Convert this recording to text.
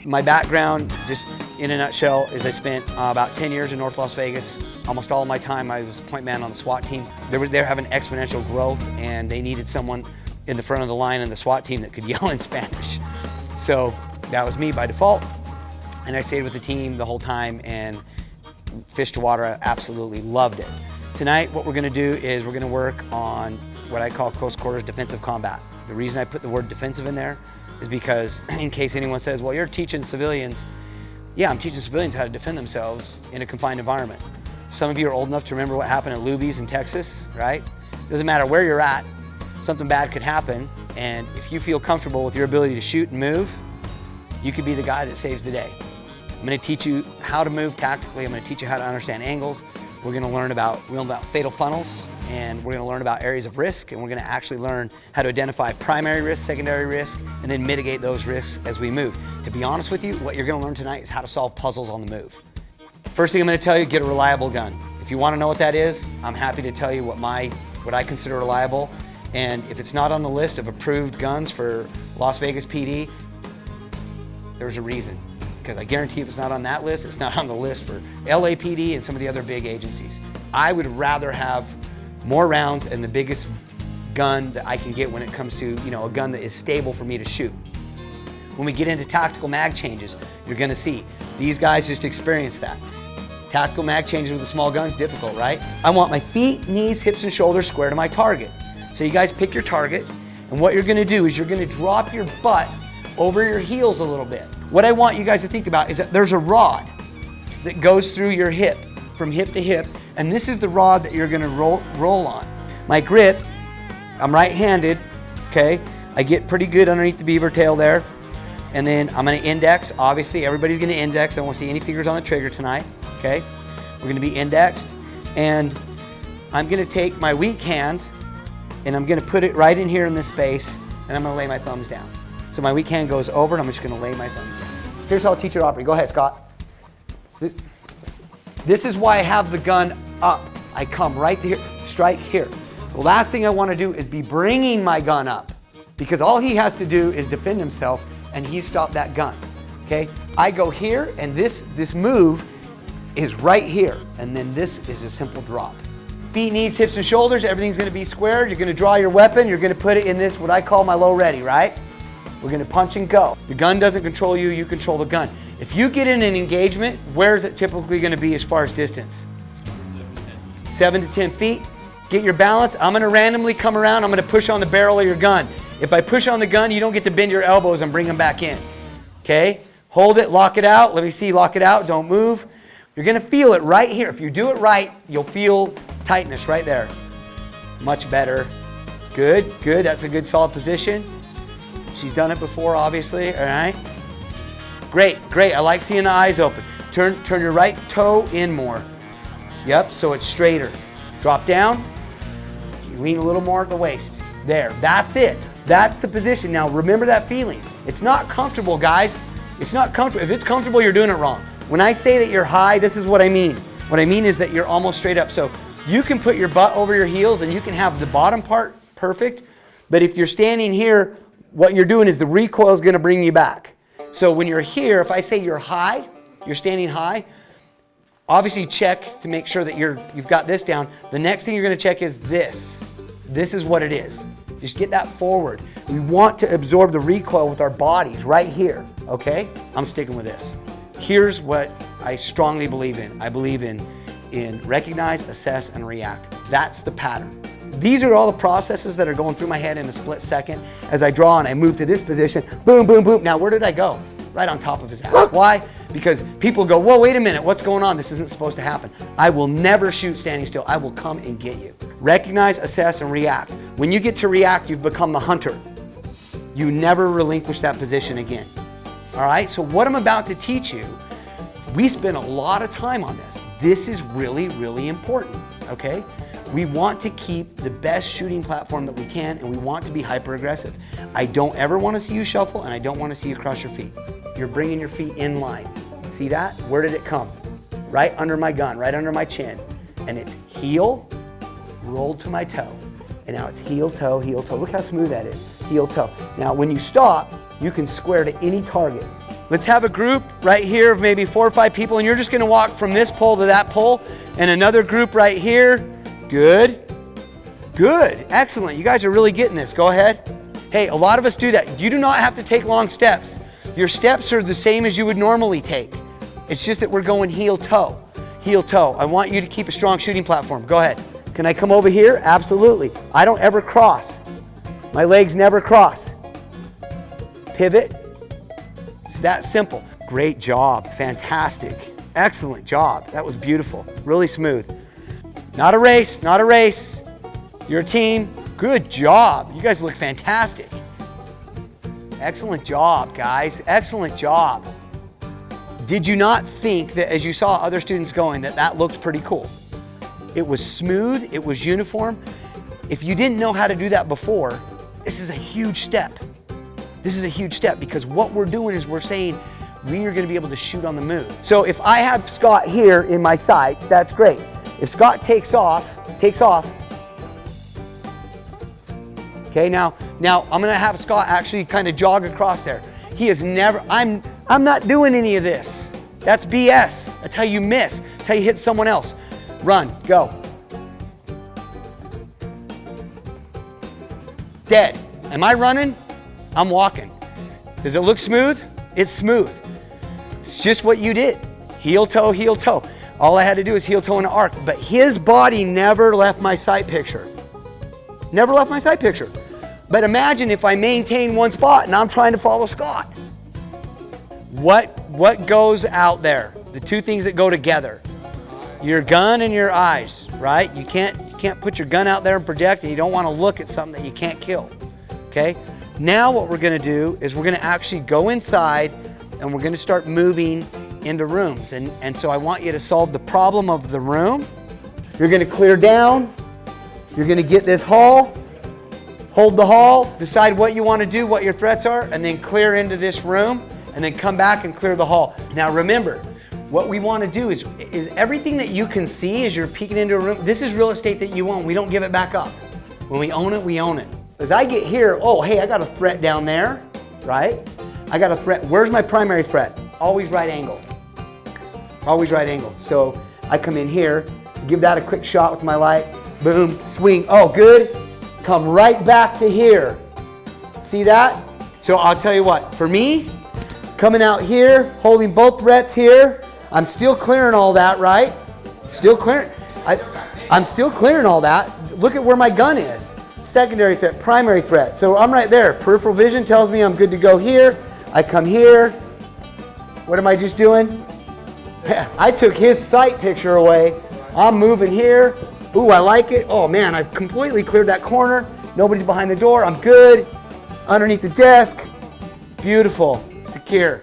My background, just in a nutshell, is I spent about 10 years in North Las Vegas. Almost all of my time I was a point man on the SWAT team. They're having exponential growth, and they needed someone in the front of the line in the SWAT team that could yell in Spanish. So that was me by default, and I stayed with the team the whole time, and fish to water, I absolutely loved it. Tonight, what we're gonna do is we're gonna work on what I call close quarters defensive combat. The reason I put the word defensive in there is because in case anyone says, well, you're teaching civilians. Yeah, I'm teaching civilians how to defend themselves in a confined environment. Some of you are old enough to remember what happened at Luby's in Texas, right? Doesn't matter where you're at, something bad could happen, and if you feel comfortable with your ability to shoot and move, you could be the guy that saves the day. I'm gonna teach you how to move tactically. I'm gonna teach you how to understand angles. We're gonna learn about fatal funnels, and we're gonna learn about areas of risk, and we're gonna actually learn how to identify primary risk, secondary risk, and then mitigate those risks as we move. To be honest with you, what you're gonna learn tonight is how to solve puzzles on the move. First thing I'm gonna tell you, get a reliable gun. If you wanna know what that is, I'm happy to tell you what I consider reliable. And if it's not on the list of approved guns for Las Vegas PD, there's a reason. Because I guarantee if it's not on that list, it's not on the list for LAPD and some of the other big agencies. I would rather have more rounds and the biggest gun that I can get when it comes to, a gun that is stable for me to shoot. When we get into tactical mag changes, you're gonna see these guys just experience that. Tactical mag changes with a small gun is difficult, right? I want my feet, knees, hips, and shoulders square to my target. So you guys pick your target, and what you're gonna do is you're gonna drop your butt over your heels a little bit. What I want you guys to think about is that there's a rod that goes through your hip, from hip to hip, and this is the rod that you're gonna roll on. My grip, I'm right-handed, okay? I get pretty good underneath the beaver tail there, and then I'm gonna index. Obviously, everybody's gonna index. I won't see any fingers on the trigger tonight, okay? We're gonna be indexed, and I'm gonna take my weak hand, and I'm gonna put it right in here in this space, and I'm gonna lay my thumbs down. So my weak hand goes over, and I'm just gonna lay my thumbs down. Here's how I'll teach you to operate. Go ahead, Scott. This is why I have the gun up. I come right to here, strike here. The last thing I wanna do is be bringing my gun up, because all he has to do is defend himself, and he stopped that gun, okay? I go here, and this move is right here, and then this is a simple drop. Feet, knees, hips, and shoulders, everything's gonna be squared. You're gonna draw your weapon, you're gonna put it in this, what I call my low ready, right? We're gonna punch and go. The gun doesn't control you, you control the gun. If you get in an engagement, where is it typically gonna be as far as distance? 7 to 10 feet. Get your balance. I'm gonna randomly come around, I'm gonna push on the barrel of your gun. If I push on the gun, you don't get to bend your elbows and bring them back in, okay? Hold it, lock it out. Let me see, lock it out, don't move. You're gonna feel it right here. If you do it right, you'll feel tightness right there. Much better. Good, good, that's a good solid position. She's done it before, obviously, all right? Great, great, I like seeing the eyes open. Turn your right toe in more. Yep, so it's straighter. Drop down, you lean a little more at the waist. There, that's it. That's the position. Now remember that feeling. It's not comfortable, guys. It's not comfortable. If it's comfortable, you're doing it wrong. When I say that you're high, this is what I mean. What I mean is that you're almost straight up. So you can put your butt over your heels and you can have the bottom part perfect, but if you're standing here, what you're doing is the recoil is gonna bring you back. So when you're here, if I say you're high, you're standing high, obviously check to make sure that you've got this down. The next thing you're gonna check is this. This is what it is. Just get that forward. We want to absorb the recoil with our bodies right here, okay? I'm sticking with this. Here's what I strongly believe in. I believe in recognize, assess, and react. That's the pattern. These are all the processes that are going through my head in a split second. As I draw and I move to this position, boom, boom, boom. Now where did I go? Right on top of his ass. Why? Because people go, whoa, wait a minute, what's going on? This isn't supposed to happen. I will never shoot standing still. I will come and get you. Recognize, assess, and react. When you get to react, you've become the hunter. You never relinquish that position again. All right, so what I'm about to teach you, we spend a lot of time on this. This is really, really important, okay? We want to keep the best shooting platform that we can, and we want to be hyper aggressive. I don't ever want to see you shuffle, and I don't want to see you cross your feet. You're bringing your feet in line. See that? Where did it come? Right under my gun, right under my chin. And it's heel, rolled to my toe. And now it's heel, toe, heel, toe. Look how smooth that is. Heel, toe. Now when you stop, you can square to any target. Let's have a group right here of maybe 4 or 5 people, and you're just gonna walk from this pole to that pole, and another group right here. Good. Good, excellent. You guys are really getting this. Go ahead. Hey, a lot of us do that. You do not have to take long steps. Your steps are the same as you would normally take. It's just that we're going heel toe. Heel toe. I want you to keep a strong shooting platform. Go ahead. Can I come over here? Absolutely. I don't ever cross. My legs never cross. Pivot. It's that simple. Great job. Fantastic. Excellent job. That was beautiful. Really smooth. Not a race, not a race. Your team, good job. You guys look fantastic. Excellent job, guys. Excellent job. Did you not think that as you saw other students going that looked pretty cool? It was smooth, it was uniform. If you didn't know how to do that before, this is a huge step. This is a huge step because what we're doing is we're saying we are gonna be able to shoot on the move. So if I have Scott here in my sights, that's great. If Scott takes off, okay, now I'm gonna have Scott actually kind of jog across there. He is never, I'm not doing any of this. That's BS. That's how you miss. That's how you hit someone else. Run, go. Dead. Am I running? I'm walking. Does it look smooth? It's smooth. It's just what you did. Heel toe, heel toe. All I had to do is heel toe in an arc, but his body never left my sight picture. Never left my sight picture. But imagine if I maintain one spot and I'm trying to follow Scott. What goes out there? The two things that go together. Your gun and your eyes, right? You can't put your gun out there and project, and you don't want to look at something that you can't kill. Okay? Now what we're gonna do is we're gonna actually go inside and we're gonna start moving into rooms. And so I want you to solve the problem of the room. You're gonna clear down. You're gonna get this hall, hold the hall, decide what you wanna do, what your threats are, and then clear into this room, and then come back and clear the hall. Now remember, what we wanna do is everything that you can see as you're peeking into a room, this is real estate that you own. We don't give it back up. When we own it, we own it. As I get here, oh, hey, I got a threat down there, right? I got a threat. Where's my primary threat? Always right angle. Always right angle. So I come in here, give that a quick shot with my light, boom, swing. Oh, good. Come right back to here. See that? So I'll tell you what, for me, coming out here, holding both threats here, I'm still clearing all that, right? Still clearing. I'm still clearing all that. Look at where my gun is. Secondary threat, primary threat. So I'm right there. Peripheral vision tells me I'm good to go here. I come here. What am I just doing? I took his sight picture away. I'm moving here. Ooh, I like it. Oh man, I've completely cleared that corner. Nobody's behind the door. I'm good. Underneath the desk. Beautiful. Secure.